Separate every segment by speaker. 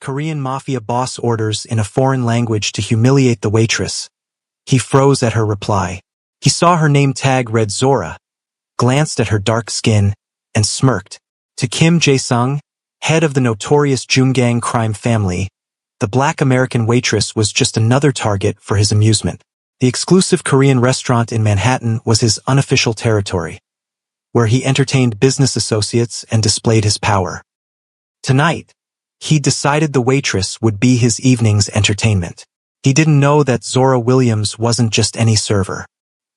Speaker 1: Korean Mafia boss orders in a foreign language to humiliate the waitress. He froze at her reply. He saw her name tag read Zora, glanced at her dark skin, and smirked. To Kim Jae-sung, head of the notorious Jungang crime family, the black American waitress was just another target for his amusement. The exclusive Korean restaurant in Manhattan was his unofficial territory, where he entertained business associates and displayed his power. Tonight, he decided the waitress would be his evening's entertainment. He didn't know that Zora Williams wasn't just any server.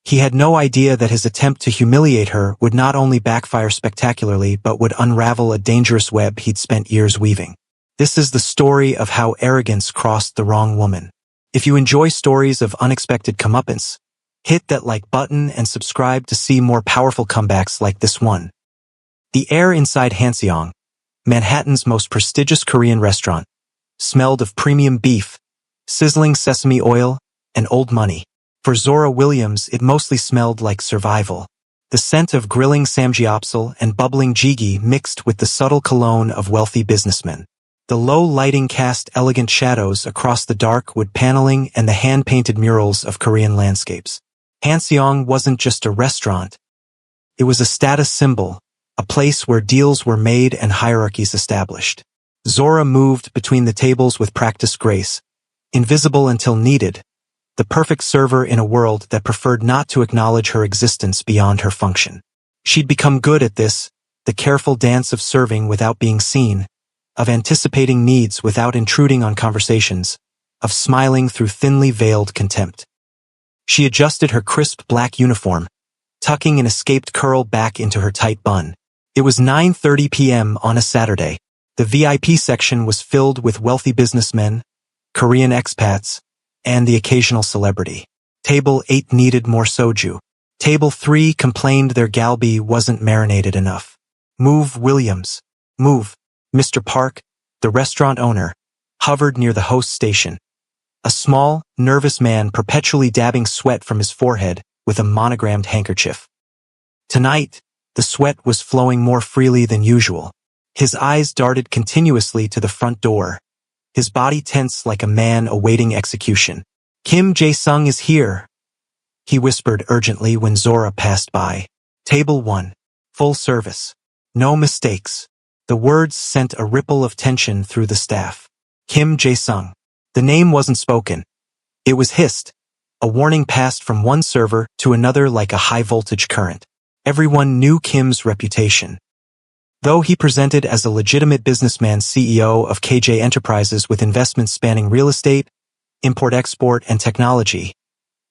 Speaker 1: He had no idea that his attempt to humiliate her would not only backfire spectacularly but would unravel a dangerous web he'd spent years weaving. This is the story of how arrogance crossed the wrong woman. If you enjoy stories of unexpected comeuppance, hit that like button and subscribe to see more powerful comebacks like this one. The air inside Hanseong, Manhattan's most prestigious Korean restaurant, smelled of premium beef, sizzling sesame oil, and old money. For Zora Williams, it mostly smelled like survival. The scent of grilling samgyeopsal and bubbling jjigae mixed with the subtle cologne of wealthy businessmen. The low lighting cast elegant shadows across the dark wood paneling and the hand-painted murals of Korean landscapes. Hanseong wasn't just a restaurant. It was a status symbol, a place where deals were made and hierarchies established. Zora moved between the tables with practiced grace, invisible until needed, the perfect server in a world that preferred not to acknowledge her existence beyond her function. She'd become good at this, the careful dance of serving without being seen, of anticipating needs without intruding on conversations, of smiling through thinly veiled contempt. She adjusted her crisp black uniform, tucking an escaped curl back into her tight bun. It was 9:30 p.m. on a Saturday. The VIP section was filled with wealthy businessmen, Korean expats, and the occasional celebrity. Table 8 needed more soju. Table 3 complained their galbi wasn't marinated enough. Move, Williams. Move. Mr. Park, the restaurant owner, hovered near the host station. A small, nervous man perpetually dabbing sweat from his forehead with a monogrammed handkerchief. Tonight, the sweat was flowing more freely than usual. His eyes darted continuously to the front door, his body tense like a man awaiting execution. Kim Jae-sung is here, he whispered urgently when Zora passed by. Table 1. Full service. No mistakes. The words sent a ripple of tension through the staff. Kim Jae-sung. The name wasn't spoken. It was hissed, a warning passed from one server to another like a high-voltage current. Everyone knew Kim's reputation. Though he presented as a legitimate businessman, CEO of KJ Enterprises with investments spanning real estate, import-export, and technology,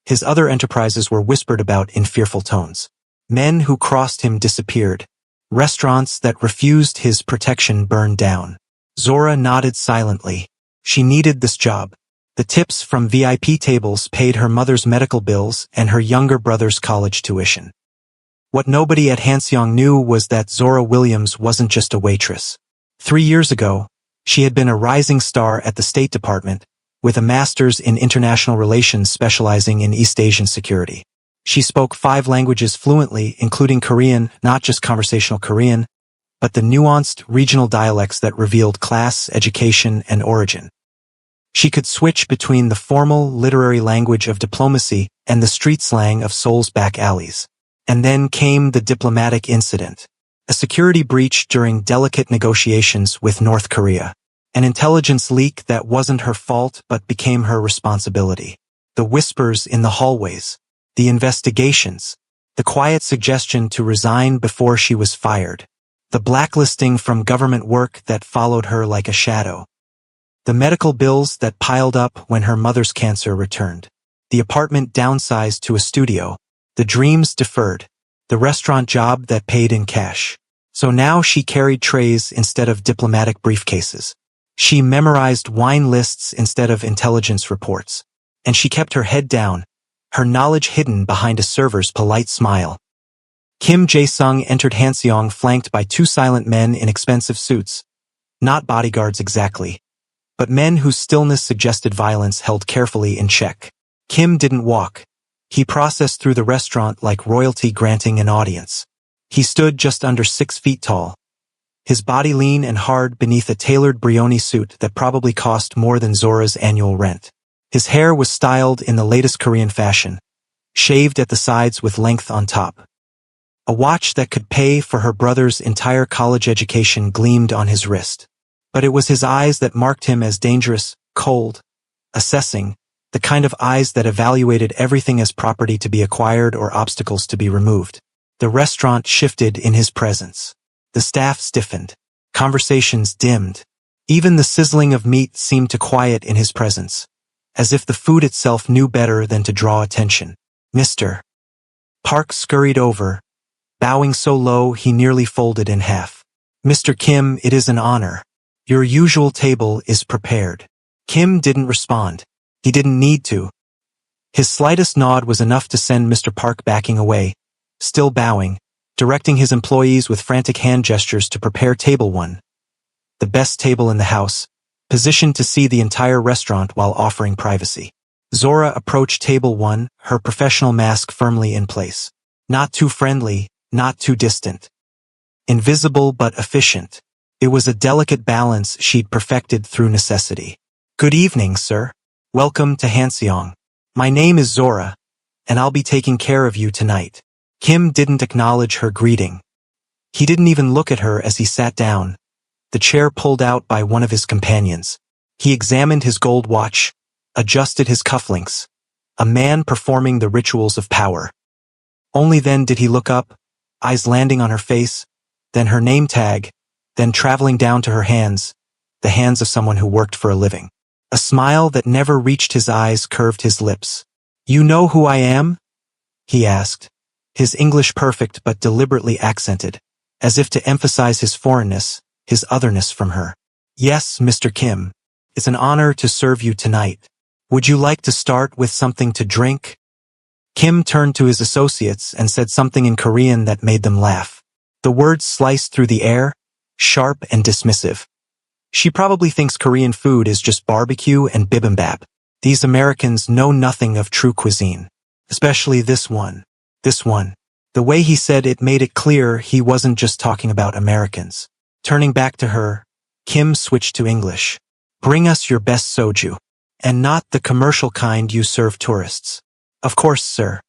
Speaker 1: his other enterprises were whispered about in fearful tones. Men who crossed him disappeared. Restaurants that refused his protection burned down. Zora nodded silently. She needed this job. The tips from VIP tables paid her mother's medical bills and her younger brother's college tuition. What nobody at Hanseong knew was that Zora Williams wasn't just a waitress. 3 years ago, she had been a rising star at the State Department, with a master's in international relations specializing in East Asian security. She spoke 5 languages fluently, including Korean, not just conversational Korean, but the nuanced regional dialects that revealed class, education, and origin. She could switch between the formal literary language of diplomacy and the street slang of Seoul's back alleys. And then came the diplomatic incident. A security breach during delicate negotiations with North Korea. An intelligence leak that wasn't her fault but became her responsibility. The whispers in the hallways. The investigations. The quiet suggestion to resign before she was fired. The blacklisting from government work that followed her like a shadow. The medical bills that piled up when her mother's cancer returned. The apartment downsized to a studio. The dreams deferred. The restaurant job that paid in cash. So now she carried trays instead of diplomatic briefcases. She memorized wine lists instead of intelligence reports. And she kept her head down, her knowledge hidden behind a server's polite smile. Kim Jae-sung entered Hanseong flanked by 2 silent men in expensive suits. Not bodyguards exactly, but men whose stillness suggested violence held carefully in check. Kim didn't walk. He processed through the restaurant like royalty granting an audience. He stood just under 6 feet tall, his body lean and hard beneath a tailored Brioni suit that probably cost more than Zora's annual rent. His hair was styled in the latest Korean fashion, shaved at the sides with length on top. A watch that could pay for her brother's entire college education gleamed on his wrist. But it was his eyes that marked him as dangerous, cold, assessing, the kind of eyes that evaluated everything as property to be acquired or obstacles to be removed. The restaurant shifted in his presence. The staff stiffened. Conversations dimmed. Even the sizzling of meat seemed to quiet in his presence, as if the food itself knew better than to draw attention. Mr. Park scurried over, bowing so low he nearly folded in half. Mr. Kim, it is an honor. Your usual table is prepared. Kim didn't respond. He didn't need to. His slightest nod was enough to send Mr. Park backing away, still bowing, directing his employees with frantic hand gestures to prepare table 1. The best table in the house, positioned to see the entire restaurant while offering privacy. Zora approached table 1, her professional mask firmly in place. Not too friendly, not too distant. Invisible but efficient. It was a delicate balance she'd perfected through necessity. Good evening, sir. Welcome to Hanseong. My name is Zora, and I'll be taking care of you tonight. Kim didn't acknowledge her greeting. He didn't even look at her as he sat down, the chair pulled out by one of his companions. He examined his gold watch, adjusted his cufflinks, a man performing the rituals of power. Only then did he look up, eyes landing on her face, then her name tag, then traveling down to her hands, the hands of someone who worked for a living. A smile that never reached his eyes curved his lips. You know who I am? He asked, his English perfect but deliberately accented, as if to emphasize his foreignness, his otherness from her. Yes, Mr. Kim. It's an honor to serve you tonight. Would you like to start with something to drink? Kim turned to his associates and said something in Korean that made them laugh. The words sliced through the air, sharp and dismissive. She probably thinks Korean food is just barbecue and bibimbap. These Americans know nothing of true cuisine. Especially this one. This one. The way he said it made it clear he wasn't just talking about Americans. Turning back to her, Kim switched to English. Bring us your best soju. And not the commercial kind you serve tourists. Of course, sir.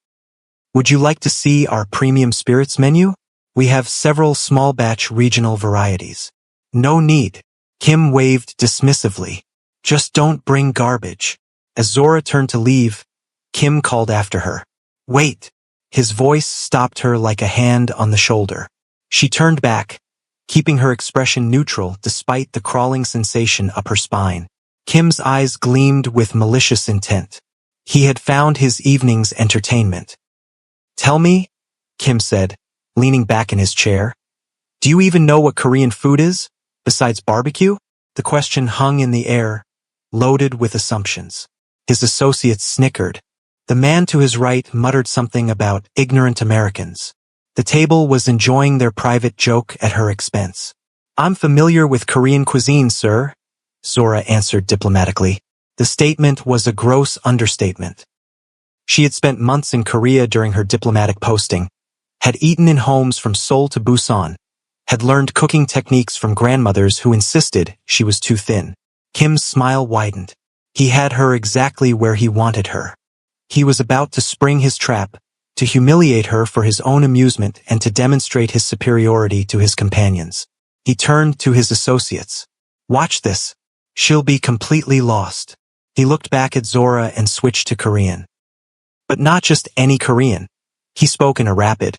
Speaker 1: Would you like to see our premium spirits menu? We have several small batch regional varieties. No need. Kim waved dismissively. Just don't bring garbage. As Zora turned to leave, Kim called after her. Wait. His voice stopped her like a hand on the shoulder. She turned back, keeping her expression neutral despite the crawling sensation up her spine. Kim's eyes gleamed with malicious intent. He had found his evening's entertainment. Tell me, Kim said, leaning back in his chair. Do you even know what Korean food is, besides barbecue? The question hung in the air, loaded with assumptions. His associates snickered. The man to his right muttered something about ignorant Americans. The table was enjoying their private joke at her expense. I'm familiar with Korean cuisine, sir, Zora answered diplomatically. The statement was a gross understatement. She had spent months in Korea during her diplomatic posting, had eaten in homes from Seoul to Busan, had learned cooking techniques from grandmothers who insisted she was too thin. Kim's smile widened. He had her exactly where he wanted her. He was about to spring his trap, to humiliate her for his own amusement and to demonstrate his superiority to his companions. He turned to his associates. Watch this. She'll be completely lost. He looked back at Zora and switched to Korean. But not just any Korean. He spoke in a rapid,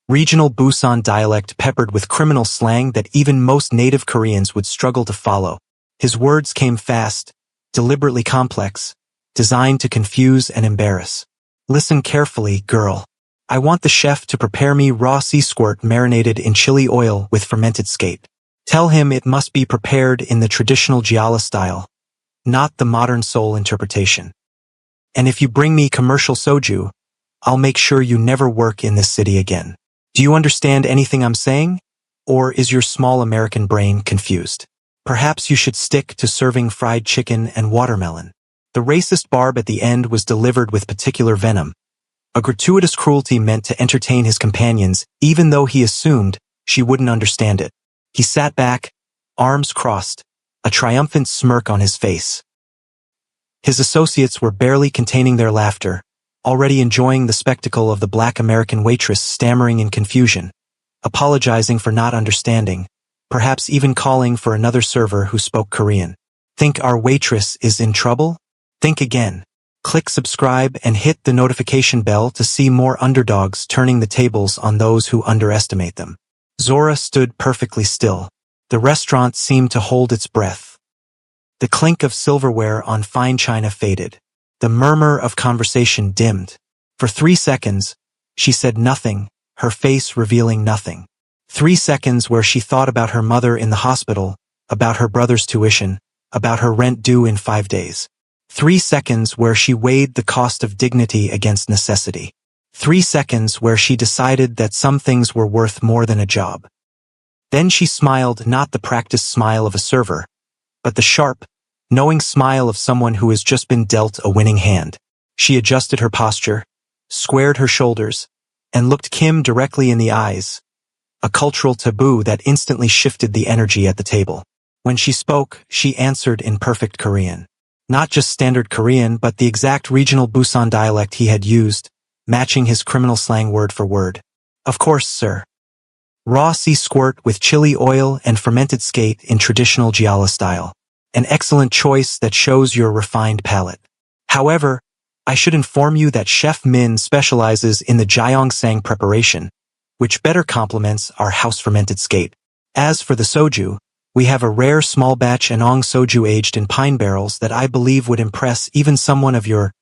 Speaker 1: regional Busan dialect peppered with criminal slang that even most native Koreans would struggle to follow. His words came fast, deliberately complex, designed to confuse and embarrass. Listen carefully, girl. I want the chef to prepare me raw sea squirt marinated in chili oil with fermented skate. Tell him it must be prepared in the traditional Giala style, not the modern Seoul interpretation. And if you bring me commercial soju, I'll make sure you never work in this city again. Do you understand anything I'm saying? Or is your small American brain confused? Perhaps you should stick to serving fried chicken and watermelon. The racist barb at the end was delivered with particular venom, a gratuitous cruelty meant to entertain his companions even though he assumed she wouldn't understand it. He sat back, arms crossed, a triumphant smirk on his face. His associates were barely containing their laughter, already enjoying the spectacle of the black American waitress stammering in confusion, apologizing for not understanding, perhaps even calling for another server who spoke Korean. Think our waitress is in trouble? Think again. Click subscribe and hit the notification bell to see more underdogs turning the tables on those who underestimate them. Zora stood perfectly still. The restaurant seemed to hold its breath. The clink of silverware on fine china faded. The murmur of conversation dimmed. For 3 seconds, she said nothing, her face revealing nothing. 3 seconds where she thought about her mother in the hospital, about her brother's tuition, about her rent due in 5 days. 3 seconds where she weighed the cost of dignity against necessity. 3 seconds where she decided that some things were worth more than a job. Then she smiled, not the practiced smile of a server, but the sharp, knowing smile of someone who has just been dealt a winning hand. She adjusted her posture, squared her shoulders, and looked Kim directly in the eyes, a cultural taboo that instantly shifted the energy at the table. When she spoke, she answered in perfect Korean. Not just standard Korean, but the exact regional Busan dialect he had used, matching his criminal slang word for word. Of course, sir. Raw sea squirt with chili oil and fermented skate in traditional Giala style. An excellent choice that shows your refined palate. However, I should inform you that Chef Min specializes in the Gyeongsang preparation, which better complements our house-fermented skate. As for the soju, we have a rare small batch Anong soju aged in pine barrels that I believe would impress even someone of your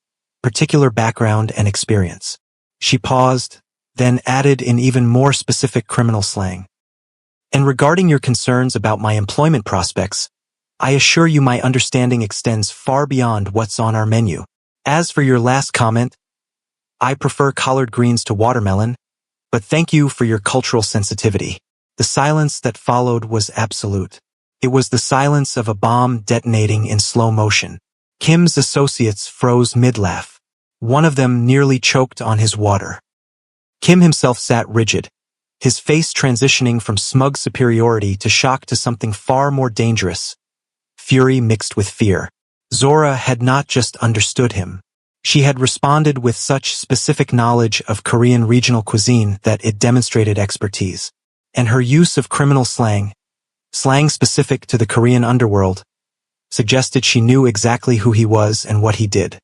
Speaker 1: particular background and experience. She paused, then added in even more specific criminal slang. And regarding your concerns about my employment prospects, I assure you my understanding extends far beyond what's on our menu. As for your last comment, I prefer collard greens to watermelon, but thank you for your cultural sensitivity. The silence that followed was absolute. It was the silence of a bomb detonating in slow motion. Kim's associates froze mid-laugh. One of them nearly choked on his water. Kim himself sat rigid, his face transitioning from smug superiority to shock to something far more dangerous. Fury mixed with fear. Zora had not just understood him. She had responded with such specific knowledge of Korean regional cuisine that it demonstrated expertise. And her use of criminal slang specific to the Korean underworld, suggested she knew exactly who he was and what he did.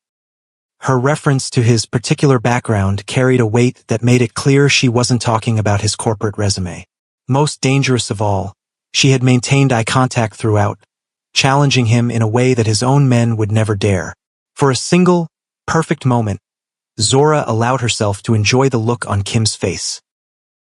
Speaker 1: Her reference to his particular background carried a weight that made it clear she wasn't talking about his corporate resume. Most dangerous of all, she had maintained eye contact throughout, challenging him in a way that his own men would never dare. For a single, perfect moment, Zora allowed herself to enjoy the look on Kim's face.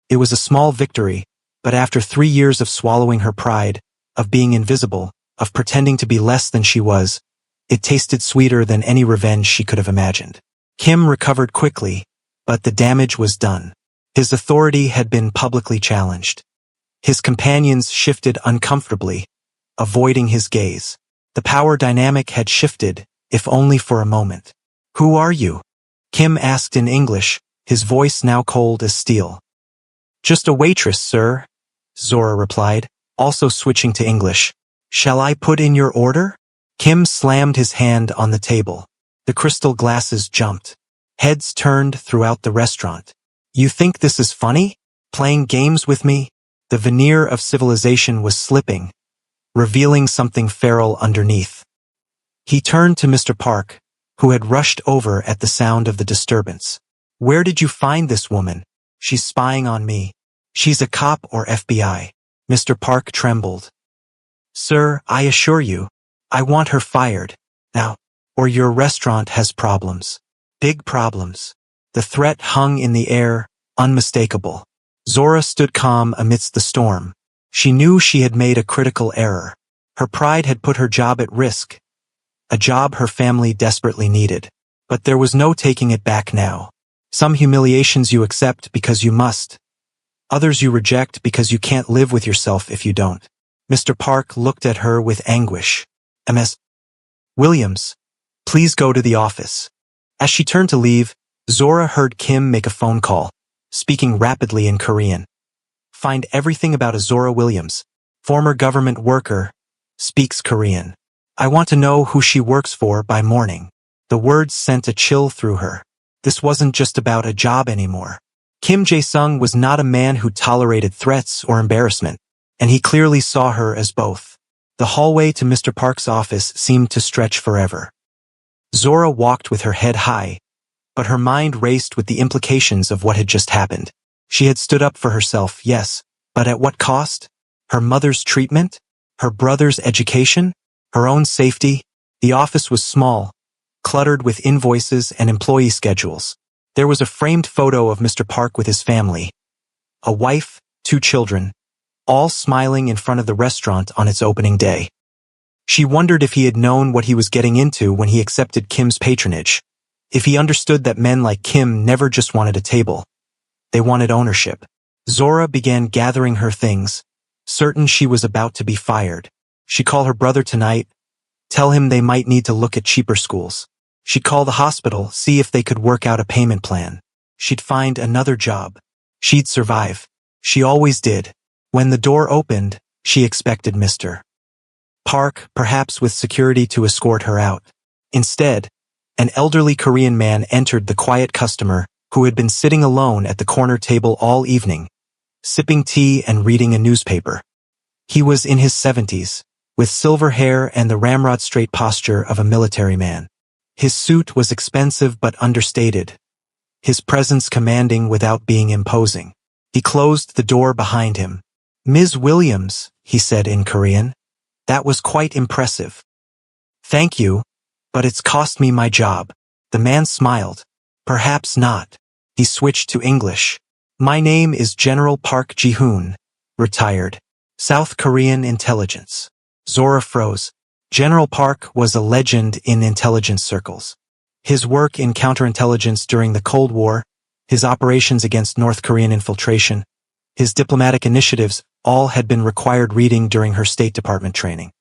Speaker 1: It was a small victory, but after 3 years of swallowing her pride, of being invisible, of pretending to be less than she was, it tasted sweeter than any revenge she could have imagined. Kim recovered quickly, but the damage was done. His authority had been publicly challenged. His companions shifted uncomfortably, avoiding his gaze. The power dynamic had shifted, if only for a moment. "Who are you?" Kim asked in English, his voice now cold as steel. "Just a waitress, sir," Zora replied, also switching to English. "Shall I put in your order?" Kim slammed his hand on the table. The crystal glasses jumped. Heads turned throughout the restaurant. "You think this is funny? Playing games with me?" The veneer of civilization was slipping, revealing something feral underneath. He turned to Mr. Park, who had rushed over at the sound of the disturbance. "Where did you find this woman? She's spying on me. She's a cop or FBI." Mr. Park trembled. "Sir, I assure you, I want her fired, now, or your restaurant has problems. Big problems." The threat hung in the air, unmistakable. Zora stood calm amidst the storm. She knew she had made a critical error. Her pride had put her job at risk, a job her family desperately needed. But there was no taking it back now. Some humiliations you accept because you must. Others you reject because you can't live with yourself if you don't. Mr. Park looked at her with anguish. "Ms. Williams, please go to the office." As she turned to leave, Zora heard Kim make a phone call, speaking rapidly in Korean. "Find everything about a Zora Williams. Former government worker. Speaks Korean. I want to know who she works for by morning. The words sent a chill through her. This wasn't just about a job anymore. Kim Jae-sung was not a man who tolerated threats or embarrassment, and he clearly saw her as both. The hallway to Mr. Park's office seemed to stretch forever. Zora walked with her head high, but her mind raced with the implications of what had just happened. She had stood up for herself, yes, but at what cost? Her mother's treatment? Her brother's education? Her own safety? The office was small, cluttered with invoices and employee schedules. There was a framed photo of Mr. Park with his family. A wife, 2 children, all smiling in front of the restaurant on its opening day. She wondered if he had known what he was getting into when he accepted Kim's patronage. If he understood that men like Kim never just wanted a table. They wanted ownership. Zora began gathering her things, certain she was about to be fired. She'd call her brother tonight, tell him they might need to look at cheaper schools. She'd call the hospital, see if they could work out a payment plan. She'd find another job. She'd survive. She always did. When the door opened, she expected Mr. Park, perhaps with security to escort her out. Instead, an elderly Korean man entered the quiet customer who had been sitting alone at the corner table all evening, sipping tea and reading a newspaper. He was in his 70s, with silver hair and the ramrod-straight posture of a military man. His suit was expensive but understated, his presence commanding without being imposing. He closed the door behind him. "Ms. Williams," he said in Korean. "That was quite impressive." "Thank you, but it's cost me my job." The man smiled. "Perhaps not." He switched to English. "My name is General Park Ji-hoon, retired. South Korean intelligence." Zora froze. General Park was a legend in intelligence circles. His work in counterintelligence during the Cold War, his operations against North Korean infiltration, his diplomatic initiatives, all had been required reading during her State Department training.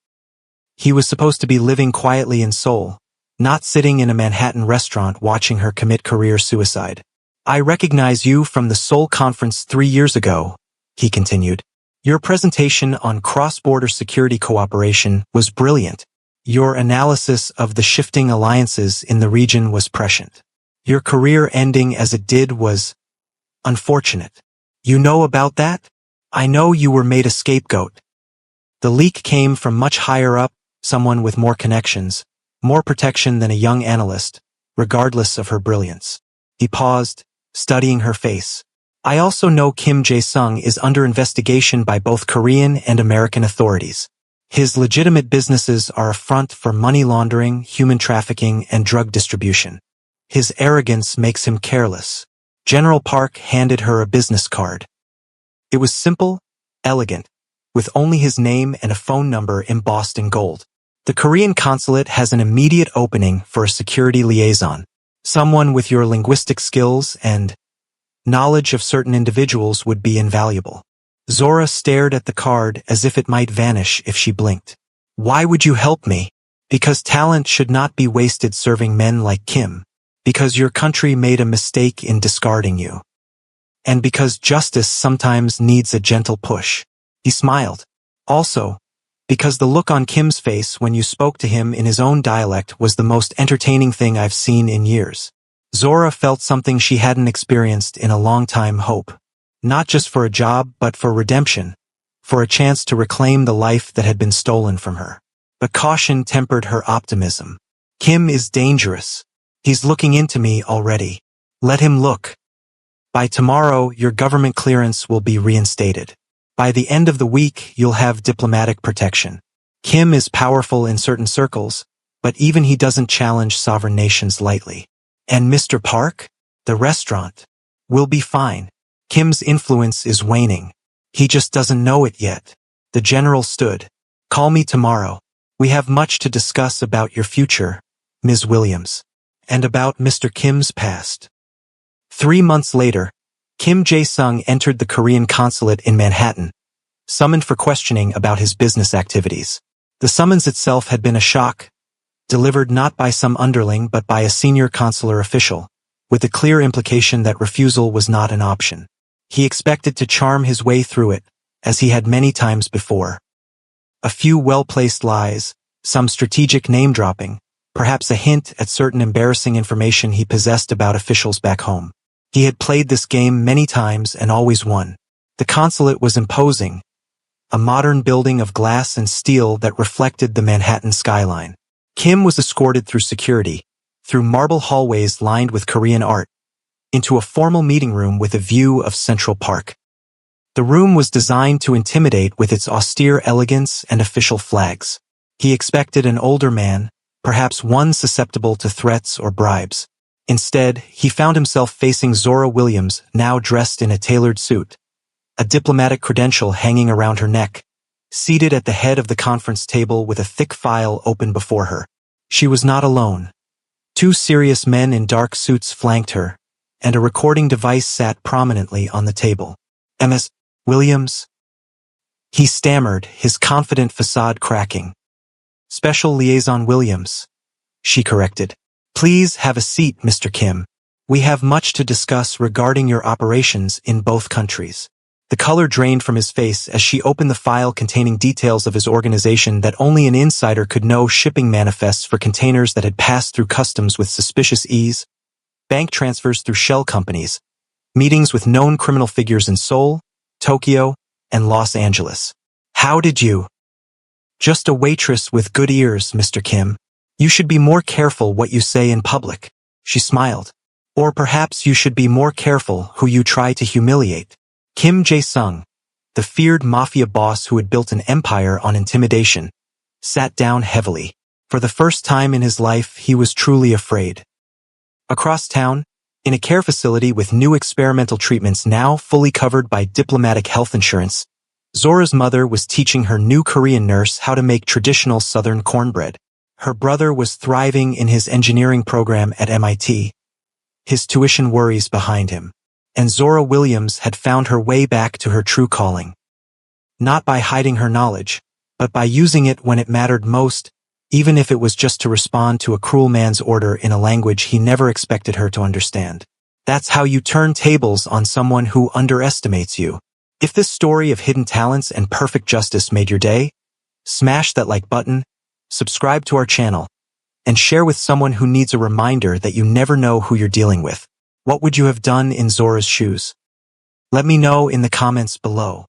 Speaker 1: He was supposed to be living quietly in Seoul, not sitting in a Manhattan restaurant watching her commit career suicide. "I recognize you from the Seoul conference 3 years ago," he continued. "Your presentation on cross-border security cooperation was brilliant. Your analysis of the shifting alliances in the region was prescient. Your career ending as it did was unfortunate. You know about that? I know you were made a scapegoat." The leak came from much higher up, someone with more connections, more protection than a young analyst, regardless of her brilliance. He paused, studying her face. "I also know Kim Jae-sung is under investigation by both Korean and American authorities. His legitimate businesses are a front for money laundering, human trafficking, and drug distribution. His arrogance makes him careless." General Park handed her a business card. It was simple, elegant, with only his name and a phone number embossed in gold. "The Korean consulate has an immediate opening for a security liaison. Someone with your linguistic skills and knowledge of certain individuals would be invaluable." Zora stared at the card as if it might vanish if she blinked. "Why would you help me?" "Because talent should not be wasted serving men like Kim. Because your country made a mistake in discarding you. And because justice sometimes needs a gentle push." He smiled. "Also, because the look on Kim's face when you spoke to him in his own dialect was the most entertaining thing I've seen in years." Zora felt something she hadn't experienced in a long time: hope. Not just for a job, but for redemption. For a chance to reclaim the life that had been stolen from her. But caution tempered her optimism. "Kim is dangerous. He's looking into me already. Let him look. By tomorrow, your government clearance will be reinstated. By the end of the week, you'll have diplomatic protection. Kim is powerful in certain circles, but even he doesn't challenge sovereign nations lightly. And Mr. Park? The restaurant? Will be fine. Kim's influence is waning. He just doesn't know it yet." The general stood. "Call me tomorrow. We have much to discuss about your future, Ms. Williams. And about Mr. Kim's past." 3 months later, Kim Jae-sung entered the Korean consulate in Manhattan, summoned for questioning about his business activities. The summons itself had been a shock, delivered not by some underling but by a senior consular official, with the clear implication that refusal was not an option. He expected to charm his way through it, as he had many times before. A few well-placed lies, some strategic name-dropping, perhaps a hint at certain embarrassing information he possessed about officials back home. He had played this game many times and always won. The consulate was imposing, a modern building of glass and steel that reflected the Manhattan skyline. Kim was escorted through security, through marble hallways lined with Korean art, into a formal meeting room with a view of Central Park. The room was designed to intimidate with its austere elegance and official flags. He expected an older man, perhaps one susceptible to threats or bribes. Instead, he found himself facing Zora Williams, now dressed in a tailored suit, a diplomatic credential hanging around her neck, seated at the head of the conference table with a thick file open before her. She was not alone. Two serious men in dark suits flanked her, and a recording device sat prominently on the table. "Ms. Williams?" he stammered, his confident facade cracking. "Special Liaison Williams," she corrected. "Please have a seat, Mr. Kim. We have much to discuss regarding your operations in both countries." The color drained from his face as she opened the file containing details of his organization that only an insider could know: shipping manifests for containers that had passed through customs with suspicious ease, bank transfers through shell companies, meetings with known criminal figures in Seoul, Tokyo, and Los Angeles. "How did you?" "Just a waitress with good ears, Mr. Kim. You should be more careful what you say in public," she smiled. "Or perhaps you should be more careful who you try to humiliate." Kim Jae-sung, the feared mafia boss who had built an empire on intimidation, sat down heavily. For the first time in his life, he was truly afraid. Across town, in a care facility with new experimental treatments now fully covered by diplomatic health insurance, Zora's mother was teaching her new Korean nurse how to make traditional Southern cornbread. Her brother was thriving in his engineering program at MIT, his tuition worries behind him. And Zora Williams had found her way back to her true calling. Not by hiding her knowledge, but by using it when it mattered most, even if it was just to respond to a cruel man's order in a language he never expected her to understand. That's how you turn tables on someone who underestimates you. If this story of hidden talents and perfect justice made your day, smash that like button, subscribe to our channel, and share with someone who needs a reminder that you never know who you're dealing with. What would you have done in Zora's shoes? Let me know in the comments below.